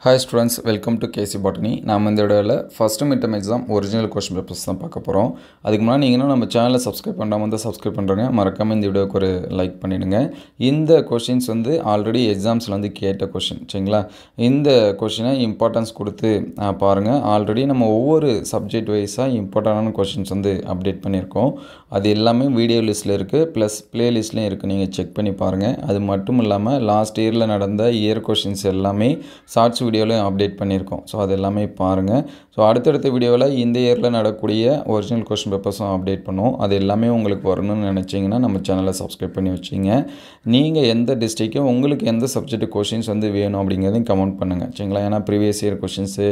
Hi students, welcome to KC Botany. நாம் இந்த வீடியோவில் first midterm exam original question papers தான் பார்க்க போகிறோம். அதுக்கு முன்னாடி நீங்கள் நம்ம சேனலை சப்ஸ்கிரைப் பண்ணாமல் வந்து சப்ஸ்கிரைப் பண்ணுறங்க, மறக்காமல் இந்த வீடியோக்கு ஒரு லைக் பண்ணிவிடுங்க. இந்த கொஷின்ஸ் வந்து ஆல்ரெடி எக்ஸாம்ஸில் வந்து கேட்ட கொஷின், சரிங்களா? இந்த கொஷினை இம்பார்ட்டன்ஸ் கொடுத்து பாருங்கள். ஆல்ரெடி நம்ம ஒவ்வொரு சப்ஜெக்ட் வைஸாக இம்பார்ட்டண்டான கொஷின்ஸ் வந்து அப்டேட் பண்ணியிருக்கோம். அது எல்லாமே வீடியோ லிஸ்ட்டில் இருக்குது, ப்ளஸ் ப்ளேலிஸ்ட்லேயும் இருக்குது, நீங்கள் செக் பண்ணி பாருங்கள். அது மட்டும் இல்லாமல் லாஸ்ட் இயரில் நடந்த இயர் கொஷின்ஸ் எல்லாமே ஷார்ட்ஸ் வீடியோவில் அப்டேட் பண்ணியிருக்கோம். ஸோ அது எல்லாமே பாருங்கள். ஸோ அடுத்தடுத்த வீடியோவில் இந்த இயரில் நடக்கக்கூடிய ஒரிஜினல் கொஸ்டின் பேப்பர்ஸும் அப்டேட் பண்ணுவோம். அது எல்லாமே உங்களுக்கு வரணும்னு நினச்சிங்கன்னா நம்ம சேனலை சப்ஸ்கிரைப் பண்ணி வச்சிங்க. நீங்கள் எந்த டிஸ்ட்ரிக்ட்டு உங்களுக்கு எந்த சப்ஜெக்ட் கொஷின்ஸ் வந்து வேணும் அப்படிங்கிறதையும் கமெண்ட் பண்ணுங்கள், சரிங்களா? ஏன்னா ப்ரீவியஸ் இயர் கொஷின்ஸு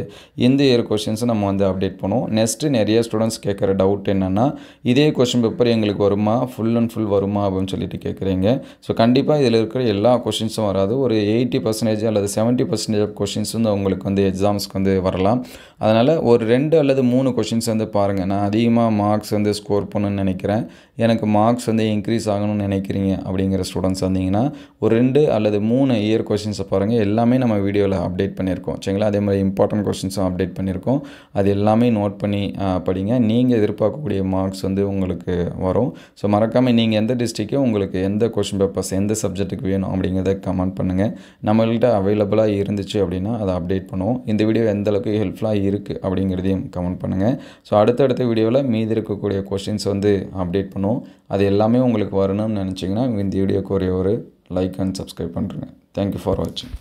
இந்த இயர் கொஷின்ஸும் நம்ம வந்து அப்டேட் பண்ணுவோம். நெக்ஸ்ட்டு நிறைய ஸ்டூடெண்ட்ஸ் கேட்குற டவுட் என்னென்னா, இதே கொஷின் பேப்பர் எங்களுக்கு வருமா, ஃபுல் அண்ட் ஃபுல் வருமா அப்படின்னு சொல்லிட்டு கேட்குறீங்க. ஸோ கண்டிப்பாக இதில் இருக்கிற எல்லா கொஷின்ஸும் வராது. ஒரு 80% அல்லது 70% ஆஃப் கொஷின்ஸ் வந்து உங்களுக்கு வந்து எக்ஸாம்ஸ்க்கு வந்து வரலாம். அதனால் ஒரு 2 அல்லது 3 கொஷின்ஸ் வந்து பாருங்கள். நான் அதிகமாக மார்க்ஸ் வந்து ஸ்கோர் பண்ணணும்னு நினைக்கிறேன், எனக்கு மார்க்ஸ் வந்து இன்க்ரீஸ் ஆகணும்னு நினைக்கிறீங்க அப்படிங்கிற ஸ்டூடெண்ட்ஸ் வந்தீங்கன்னா ஒரு 2 அல்லது 3 இயர் கொஷின்ஸை பாருங்கள். எல்லாமே நம்ம வீடியோவில் அப்டேட் பண்ணியிருக்கோம், சரிங்களா? அதே மாதிரி இம்பார்ட்டன்ட் கொஷின்ஸும் அப்டேட் பண்ணியிருக்கோம். அது எல்லாமே நோட் பண்ணி படிங்க. நீங்கள் எதிர்பார்க்கக்கூடிய மார்க்ஸ் வந்து உங்களுக்கு வரும். ஸோ மறக்காமல் நீங்கள் எந்த டிஸ்ட்ரிக்ட்டு உங்களுக்கு எந்த கொஷின் பேப்பர்ஸ் எந்த சப்ஜெக்ட்டுக்கு வேணும் அப்படிங்கிறத கமெண்ட் பண்ணுங்கள். நம்மள்கிட்ட அவைலபிளாக இருந்துச்சு அப்படின்னா அதை அப்டேட் பண்ணுவோம். இந்த வீடியோ எந்த அளவுக்கு ஹெல்ப்ஃபுல்லாக இருக்குது அப்படிங்கிறதையும் கமெண்ட் பண்ணுங்கள். ஸோ அடுத்தடுத்த வீடியோவில் மீதி இருக்கக்கூடிய கொஷின்ஸ் வந்து அப்டேட் பண்ணுவோம். அது எல்லாமே உங்களுக்கு வரணும்னு நினச்சிங்கன்னா இந்த வீடியோக்கு ஒரு லைக் அண்ட் சப்ஸ்கிரைப் பண்ணுறேங்க. தேங்க்யூ ஃபார் வாட்சிங்.